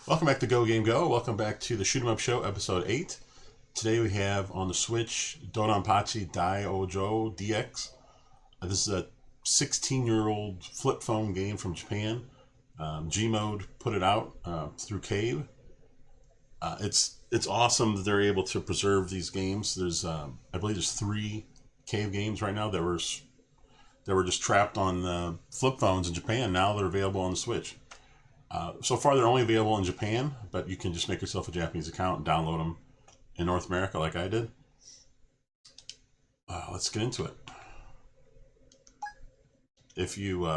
Welcome back to Go Game Go. Welcome back to the Shoot 'em Up Show, episode 8. Today we have on the Switch DoDonPachi Dai-Ou-Jou DX. This is a 16-year-old flip phone game from Japan. Gmode put it out through Cave. It's awesome that they're able to preserve these games. There's I believe there's 3 Cave games right now that were just trapped on flip phones in Japan. Now they're available on the Switch. So far, they're only available in Japan, but you can just make yourself a Japanese account and download them in North America like I did. Let's get into it. If you,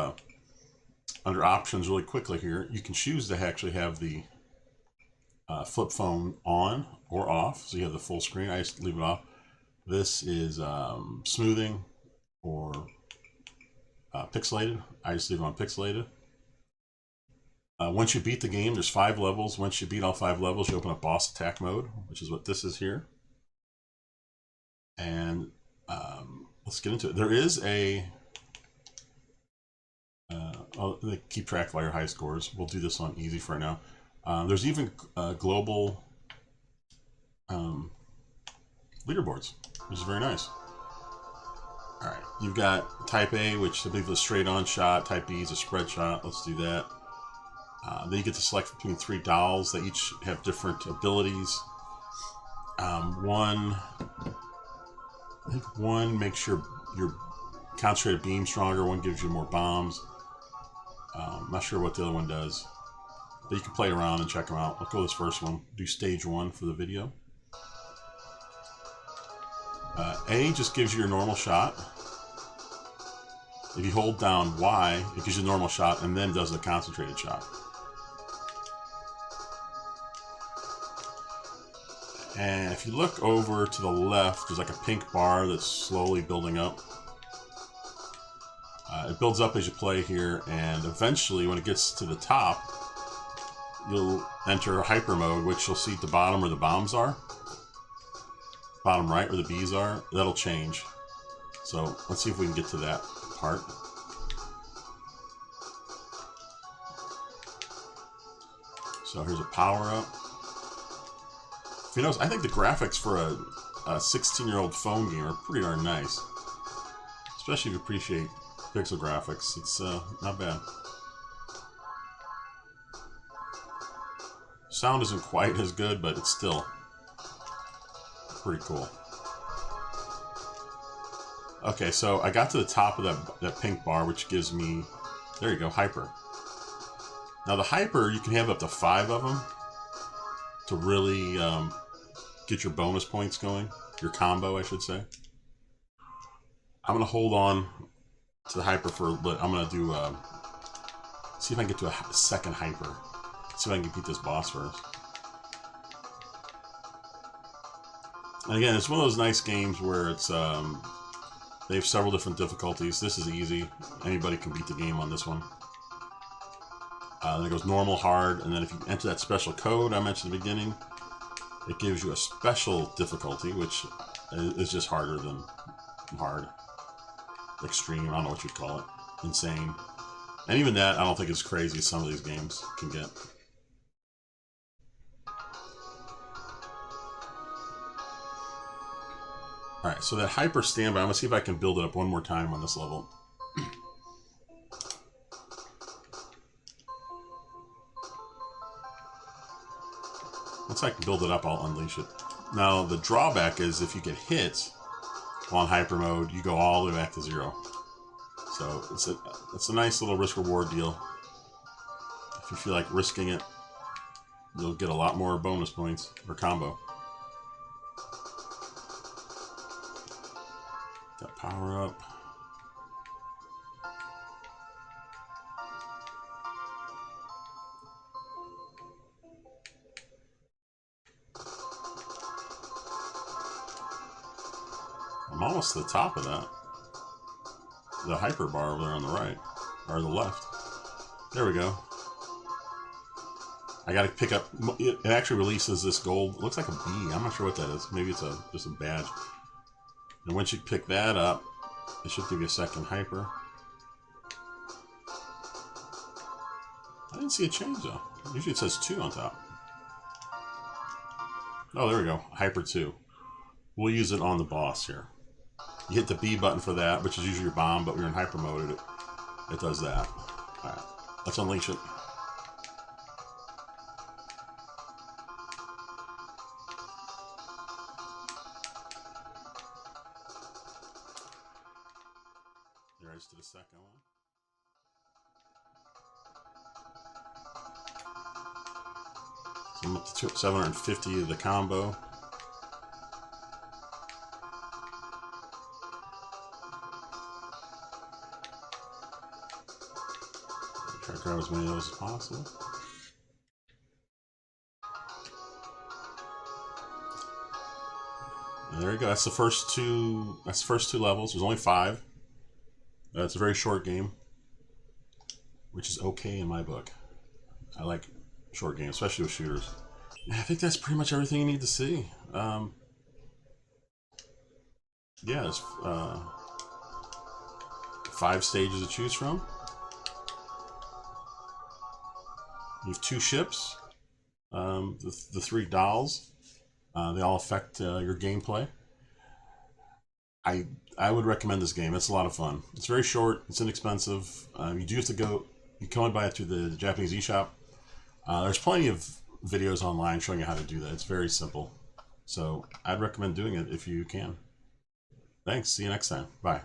under options really quickly here, you can choose to actually have the flip phone on or off, so you have the full screen. I just leave it off. This is smoothing or pixelated. I just leave it on pixelated. Once you beat the game, there's 5 levels. Once you beat all 5 levels, you open up boss attack mode, which is what this is here. And let's get into it. There is a... I'll keep track of all your high scores. We'll do this on easy for now. There's even global leaderboards, which is very nice. Alright, you've got Type A, which I believe is a straight-on shot. Type B is a spread shot. Let's do that. Then you get to select between 3 dolls. They each have different abilities. One makes your concentrated beam stronger. One gives you more bombs. I'm not sure what the other one does, but you can play around and check them out. I'll go with this first one. Do stage 1 for the video. A just gives you your normal shot. If you hold down Y, it gives you a normal shot and then does a concentrated shot. And if you look over to the left, there's like a pink bar that's slowly building up. It builds up as you play here, and eventually when it gets to the top, you'll enter hyper mode, which you'll see at the bottom where the bombs are. Bottom right where the bees are, that'll change. So let's see if we can get to that part. So here's a power-up. If you notice, I think the graphics for a 16-year-old phone game are pretty darn nice. Especially if you appreciate pixel graphics. It's not bad. Sound isn't quite as good, but it's still pretty cool. Okay, so I got to the top of that pink bar, which gives me, there you go, hyper. Now the hyper, you can have up to 5 of them to really get your bonus points going. Your combo, I should say. I'm going to hold on to the hyper for a bit. I'm going to do, see if I can get to a second hyper. See if I can beat this boss first. And again, it's one of those nice games where it's, they have several different difficulties. This is easy. Anybody can beat the game on this one. Then it goes normal, hard, and then if you enter that special code I mentioned at the beginning, it gives you a special difficulty, which is just harder than hard. Extreme, I don't know what you'd call it. Insane. And even that, I don't think is crazy as some of these games can get. Alright, so that hyper standby, I'm going to see if I can build it up one more time on this level. Once I can build it up, I'll unleash it. Now, the drawback is if you get hit while in hyper mode, you go all the way back to 0. So it's a nice little risk-reward deal. If you feel like risking it, you'll get a lot more bonus points or combo. Got power up. I'm almost to the top of that. The hyper bar over there on the right, or the left. There we go. I gotta pick up, it actually releases this gold, it looks like a bee, I'm not sure what that is. Maybe it's just a badge. And once you pick that up, it should give you a second hyper. I didn't see a change though. Usually it says 2 on top. Oh, there we go. Hyper 2. We'll use it on the boss here. You hit the B button for that, which is usually your bomb, but when you're in hyper mode, it does that. Alright, let's unleash it. You ready to the second one? So I'm up to 750 of the combo. Try to grab as many of those as possible. And there you go. That's the first two. That's the first 2 levels. There's only 5. It's a very short game, which is okay in my book. I like short games, especially with shooters. Yeah, I think that's pretty much everything you need to see. Yeah, there's 5 stages to choose from. You have 2 ships, the 3 dolls. They all affect your gameplay. I would recommend this game. It's a lot of fun. It's very short. It's inexpensive. You do have to go. You can only buy it through the Japanese eShop. There's plenty of videos online showing you how to do that. It's very simple. So I'd recommend doing it if you can. Thanks. See you next time. Bye.